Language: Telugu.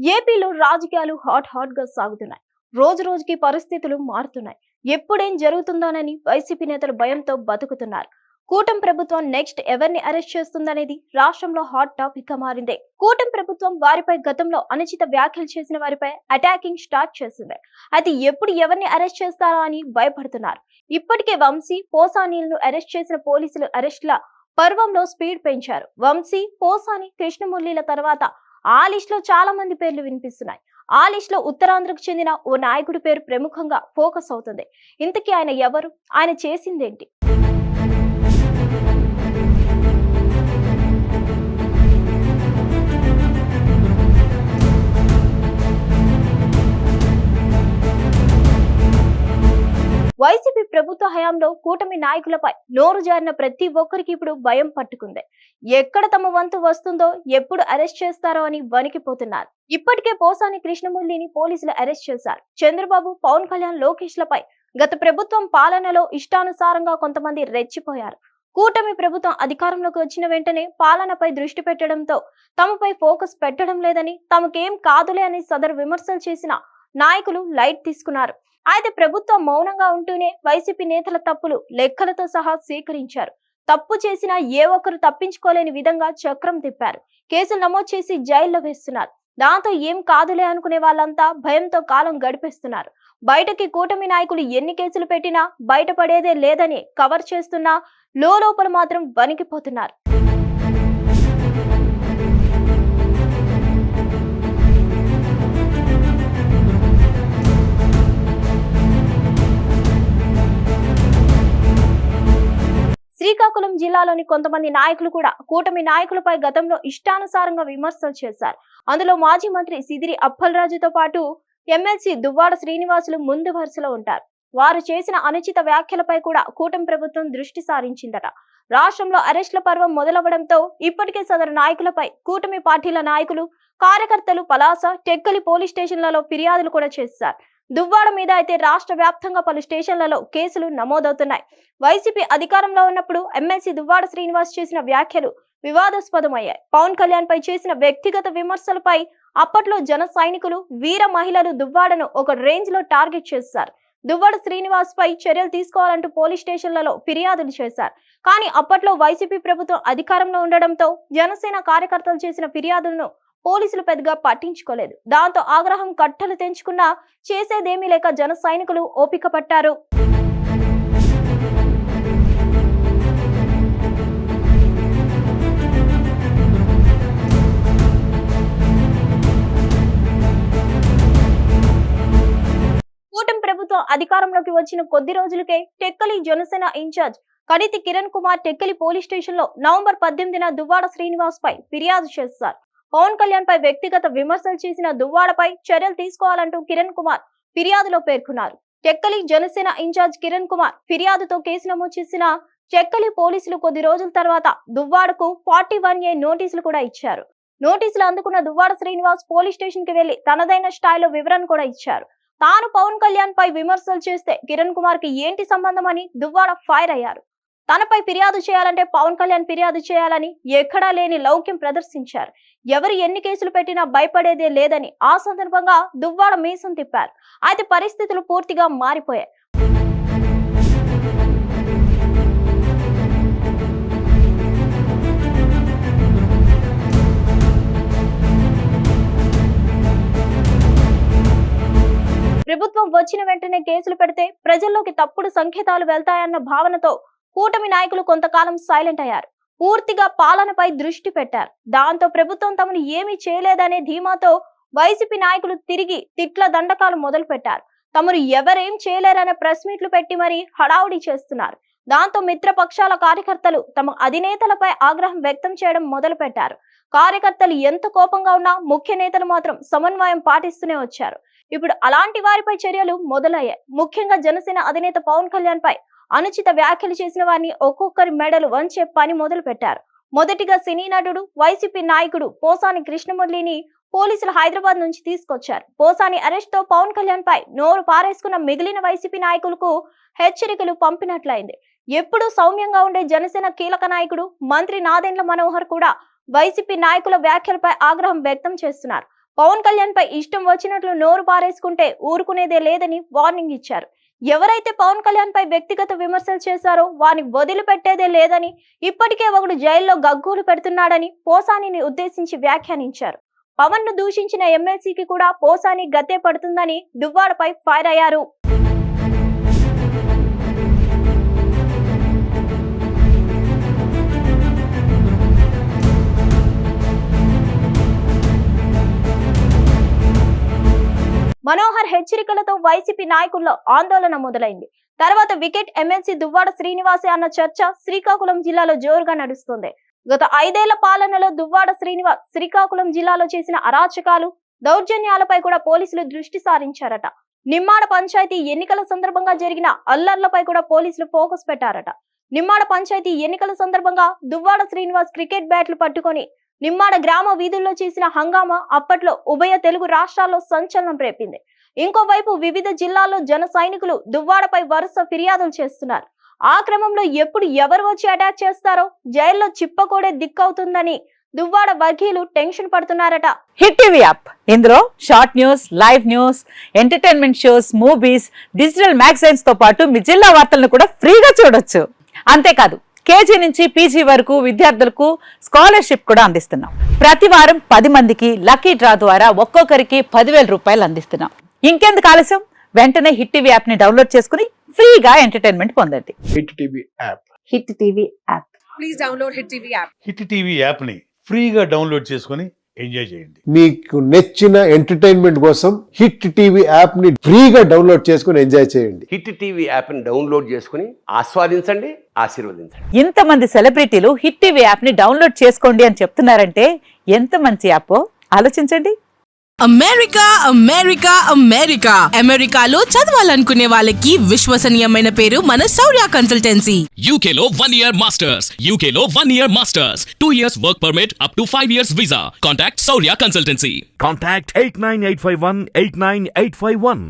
ఏపీలో రాజకీయాలు హాట్ గా సాగుతున్నాయి. రోజు రోజుకి పరిస్థితులు మారుతున్నాయి. ఎప్పుడేం జరుగుతుందోనని వైసీపీ నేతలు భయంతో బతుకుతున్నారు. కూటమి ప్రభుత్వం నెక్స్ట్ ఎవరిని అరెస్ట్ చేస్తుందనేది రాష్ట్రంలో హాట్ టాపిక్ గా మారింది. కూటమి ప్రభుత్వం వారిపై గతంలో అనుచిత వ్యాఖ్యలు చేసిన వారిపై అటాకింగ్ స్టార్ట్ చేసింది. అయితే ఎప్పుడు ఎవరిని అరెస్ట్ చేస్తారా అని భయపడుతున్నారు. ఇప్పటికే వంశీ, పోసానీలను అరెస్ట్ చేసిన పోలీసులు అరెస్టుల పర్వంలో స్పీడ్ పెంచారు. వంశీ, పోసాని, కృష్ణమురళీల తర్వాత ఆ లిస్ట్ లో చాలా మంది పేర్లు వినిపిస్తున్నాయి. ఆ లిస్ట్ లో ఉత్తరాంధ్రకు చెందిన ఓ నాయకుడి పేరు ప్రముఖంగా ఫోకస్ అవుతుంది. ఇంతకీ ఆయన ఎవరు? ఆయన చేసిందేంటి? వైసీపీ ప్రభుత్వ హయాంలో కూటమి నాయకులపై నోరు జారిన ప్రతి ఒక్కరికి ఇప్పుడు భయం పట్టుకుంది. ఎక్కడ తమ వంతు వస్తుందో, ఎప్పుడు అరెస్ట్ చేస్తారో అని వణికిపోతున్నారు. ఇప్పటికే పోసాని కృష్ణమురళిని పోలీసులు అరెస్ట్ చేశారు. చంద్రబాబు, పవన్ కళ్యాణ్, లోకేష్ లపై గత ప్రభుత్వం పాలనలో ఇష్టానుసారంగా కొంతమంది రెచ్చిపోయారు. కూటమి ప్రభుత్వం అధికారంలోకి వచ్చిన వెంటనే పాలనపై దృష్టి పెట్టడంతో తమపై ఫోకస్ పెట్టడం లేదని, తమకేం కాదులే అని సదరు విమర్శలు చేసిన నాయకులు లైట్ తీసుకున్నారు. అయితే ప్రభుత్వం మౌనంగా ఉంటూనే వైసీపీ నేతల తప్పులు లెక్కలతో సహా స్వీకరించారు. తప్పు చేసినా ఏ ఒక్కరు తప్పించుకోలేని విధంగా చక్రం తిప్పారు. కేసులు నమోదు చేసి జైల్లో వేస్తున్నారు. దాంతో ఏం కాదులే అనుకునే వాళ్ళంతా భయంతో కాలం గడిపేస్తున్నారు. బయటకి కూటమి నాయకులు ఎన్ని కేసులు పెట్టినా బయటపడేదే లేదని కవర్ చేస్తున్నా లోపల మాత్రం వణికిపోతున్నారు. శ్రీకాకుళం జిల్లాలోని కొంతమంది నాయకులు కూడా కూటమి నాయకులపై గతంలో ఇష్టానుసారంగా విమర్శలు చేశారు. అందులో మాజీ మంత్రి సిదిరి అప్పలరాజుతో పాటు ఎమ్మెల్సీ దువ్వాడ శ్రీనివాసులు ముందు వరుసలో ఉంటారు. వారు చేసిన అనుచిత వ్యాఖ్యలపై కూడా కూటమి ప్రభుత్వం దృష్టి సారించిందట. రాష్ట్రంలో అరెస్టుల పర్వం మొదలవడంతో ఇప్పటికే సదరు నాయకులపై కూటమి పార్టీల నాయకులు, కార్యకర్తలు పలాస, టెక్కలి పోలీస్ స్టేషన్లలో ఫిర్యాదులు కూడా చేశారు. దువ్వాడ మీద అయితే రాష్ట్ర వ్యాప్తంగా పలు స్టేషన్లలో కేసులు నమోదవుతున్నాయి. వైసీపీ అధికారంలో ఉన్నప్పుడు ఎమ్మెల్సీ దువ్వాడ శ్రీనివాస్ చేసిన వ్యాఖ్యలు వివాదాస్పదమయ్యాయి. పవన్ కళ్యాణ్ పై చేసిన వ్యక్తిగత విమర్శలపై అప్పట్లో జన సైనికులు, వీర మహిళలు దువ్వాడను ఒక రేంజ్ లో టార్గెట్ చేశారు. దువ్వాడ శ్రీనివాస్ పై చర్యలు తీసుకోవాలంటూ పోలీస్ స్టేషన్లలో ఫిర్యాదులు చేశారు. కానీ అప్పట్లో వైసీపీ ప్రభుత్వం అధికారంలో ఉండడంతో జనసేన కార్యకర్తలు చేసిన ఫిర్యాదులను పోలీసులు పెద్దగా పట్టించుకోలేదు. దాంతో ఆగ్రహం కట్టలు తెంచుకున్నా చేసేదేమీ లేక జన సైనికులు ఓపిక పట్టారు. కూటమి ప్రభుత్వం అధికారంలోకి వచ్చిన కొద్ది రోజులకే Tekkali Janasena incharge Kaditi Kiran Kumar Tekkali police station లో నవంబర్ 18న దువ్వాడ శ్రీనివాస్ పై ఫిర్యాదు చేశారు. పవన్ కళ్యాణ్ పై వ్యక్తిగత విమర్శలు చేసిన దువ్వాడపై చర్యలు తీసుకోవాలంటూ కిరణ్ కుమార్ ఫిర్యాదులో పేర్కొన్నారు. టెక్కలి జనసేన ఇన్ఛార్జ్ కిరణ్ కుమార్ ఫిర్యాదుతో కేసు నమోదు చేసిన టెక్కలి పోలీసులు కొద్ది రోజుల తర్వాత దువ్వాడకు 41A నోటీసులు కూడా ఇచ్చారు. నోటీసులు అందుకున్న దువ్వాడ శ్రీనివాస్ పోలీస్ స్టేషన్ కి వెళ్లి తనదైన స్టైల్లో వివరణ కూడా ఇచ్చారు. తాను పవన్ కళ్యాణ్ పై విమర్శలు చేస్తే కిరణ్ కుమార్ కి ఏంటి సంబంధం అని దువ్వాడ ఫైర్ అయ్యారు. తనపై ఫిర్యాదు చేయాలంటే పవన్ కళ్యాణ్ ఫిర్యాదు చేయాలని ఎక్కడా లేని లౌక్యం ప్రదర్శించారు. ఎవరు ఎన్ని కేసులు పెట్టినా భయపడేదే లేదని ఆ సందర్భంగా దువ్వాడ మీసం తిప్పారు. అయితే పరిస్థితులు పూర్తిగా మారిపోయాయి. ప్రభుత్వం వచ్చిన వెంటనే కేసులు పెడితే ప్రజల్లోకి తప్పుడు సంకేతాలు వెళ్తాయన్న భావనతో కూటమి నాయకులు కొంతకాలం సైలెంట్ అయ్యారు. పూర్తిగా పాలనపై దృష్టి పెట్టారు. దాంతో ప్రభుత్వం తమను ఏమీ చేయలేదనే ధీమాతో వైసీపీ నాయకులు తిరిగి తిట్ల దండకాలు మొదలు పెట్టారు. తమరు ఎవరేం చేయలేరనే ప్రెస్ మీట్లు పెట్టి మరీ హడావుడి చేస్తున్నారు. దాంతో మిత్రపక్షాల కార్యకర్తలు తమ అధినేతలపై ఆగ్రహం వ్యక్తం చేయడం మొదలు పెట్టారు. కార్యకర్తలు ఎంత కోపంగా ఉన్నా ముఖ్య నేతలు మాత్రం సమన్వయం పాటిస్తూనే వచ్చారు. ఇప్పుడు అలాంటి వారిపై చర్యలు మొదలయ్యాయి. ముఖ్యంగా జనసేన అధినేత పవన్ కళ్యాణ్ పై అనుచిత వ్యాఖ్యలు చేసిన వారిని ఒక్కొక్కరి మెడలు వంచే పని మొదలు పెట్టారు. మొదటిగా సినీ నటుడు, వైసీపీ నాయకుడు పోసాని కృష్ణమురళిని పోలీసులు హైదరాబాద్ నుంచి తీసుకొచ్చారు. పోసాని అరెస్ట్ తో పవన్ కళ్యాణ్ పై నోరు పారేసుకున్న మిగిలిన వైసీపీ నాయకులకు హెచ్చరికలు పంపినట్లయింది. ఎప్పుడూ సౌమ్యంగా ఉండే జనసేన కీలక నాయకుడు మంత్రి నాదెండ్ల మనోహర్ కూడా వైసీపీ నాయకుల వ్యాఖ్యలపై ఆగ్రహం వ్యక్తం చేస్తున్నారు. పవన్ కళ్యాణ్ పై ఇష్టం వచ్చినట్లు నోరు పారేసుకుంటే ఊరుకునేదే లేదని వార్నింగ్ ఇచ్చారు. ఎవరైతే పవన్ కళ్యాణ్ పై వ్యక్తిగత విమర్శలు చేశారో వారిని వదిలిపెట్టేదే లేదని, ఇప్పటికే ఒకడు జైల్లో గగ్గోలు పెడుతున్నాడని పోసానిని ఉద్దేశించి వ్యాఖ్యానించారు. పవన్ ను దూషించిన ఎమ్మెల్సీకి కూడా పోసాని గతే పడుతుందని దువ్వాడపై ఫైర్ అయ్యారు. మనోహర్ హెచ్చరికలతో వైసీపీ నాయకుల్లో ఆందోళన మొదలైంది. తర్వాత వికెట్ ఎమ్మెల్సీ దువ్వాడ శ్రీనివాసే అన్న చర్చ శ్రీకాకుళం జిల్లాలో జోరుగా నడుస్తుంది. గత 5 ఏళ్ల పాలనలో దువ్వాడ శ్రీనివాస్ శ్రీకాకుళం జిల్లాలో చేసిన అరాచకాలు, దౌర్జన్యాలపై కూడా పోలీసులు దృష్టి సారించారట. నిమ్మాడ పంచాయతీ ఎన్నికల సందర్భంగా జరిగిన అల్లర్లపై కూడా పోలీసులు ఫోకస్ పెట్టారట. నిమ్మాడ పంచాయతీ ఎన్నికల సందర్భంగా దువ్వాడ శ్రీనివాస్ క్రికెట్ బ్యాట్లు పట్టుకొని నిమ్మాడ గ్రామ వీధుల్లో చేసిన హంగామా అప్పట్లో ఉభయ తెలుగు రాష్ట్రాల్లో సంచలనం రేపింది. ఇంకోవైపు వివిధ జిల్లాల్లో జన సైనికులు దువ్వాడపై వరుస ఫిర్యాదులు చేస్తున్నారు. ఆ క్రమంలో ఎప్పుడు ఎవరు వచ్చి అటాక్ చేస్తారో జైల్లో చిప్పకూడే దిక్కవుతుందని దువ్వాడ వర్గీయులు టెన్షన్ పడుతున్నారట. హిట్ టీవీ యాప్, ఇందులో short news, live news, entertainment shows, movies, digital magazines తో పాటు మీ జిల్లా వార్తలను కూడా ఫ్రీగా చూడొచ్చు. అంతేకాదు కేజీ నుంచి పీజీ వరకు విద్యార్థులకు స్కాలర్షిప్ కూడా అందిస్తున్నాం. ప్రతి వారం 10 మందికి లక్కీ డ్రా ద్వారా ఒక్కొక్కరికి 10,000 రూపాయలు అందిస్తున్నాం. ఇంకెందుకు ఆలస్యం, వెంటనే హిట్ టీవీ యాప్ ని డౌన్లోడ్ చేసుకుని ఫ్రీగా ఎంటర్టైన్మెంట్ పొందండి. Hit TV app. Hit TV app. Please download hit TV app. Hit TV app ని ఫ్రీగా డౌన్లోడ్ చేసుకొని ఎంజాయ్ చేయండి. మీకు నచ్చిన ఎంటర్టైన్మెంట్ కోసం హిట్ టీవీ యాప్ ని ఫ్రీగా డౌన్లోడ్ చేసుకొని ఎంజాయ్ చేయండి. హిట్ టీవీ యాప్ ని డౌన్లోడ్ చేసుకుని ఆస్వాదించండి, ఆశీర్వదించండి. ఇంతమంది సెలబ్రిటీలు హిట్ టీవీ యాప్ ని డౌన్లోడ్ చేసుకోండి అని చెప్తున్నారంటే ఎంత మంచి యాప్ ఆలోచించండి. అమెరికా అమెరికా అమెరికా అమెరికాలో చదవాలనుకునే వాళ్ళకి విశ్వసనీయమైన పేరు మన శౌర్య కన్సల్టెన్సీ. UK లో 1 year masters. UK లో 1 year masters. 2 years work permit up to 5 years visa. Contact Saurya Consultancy. Contact 89851 89851.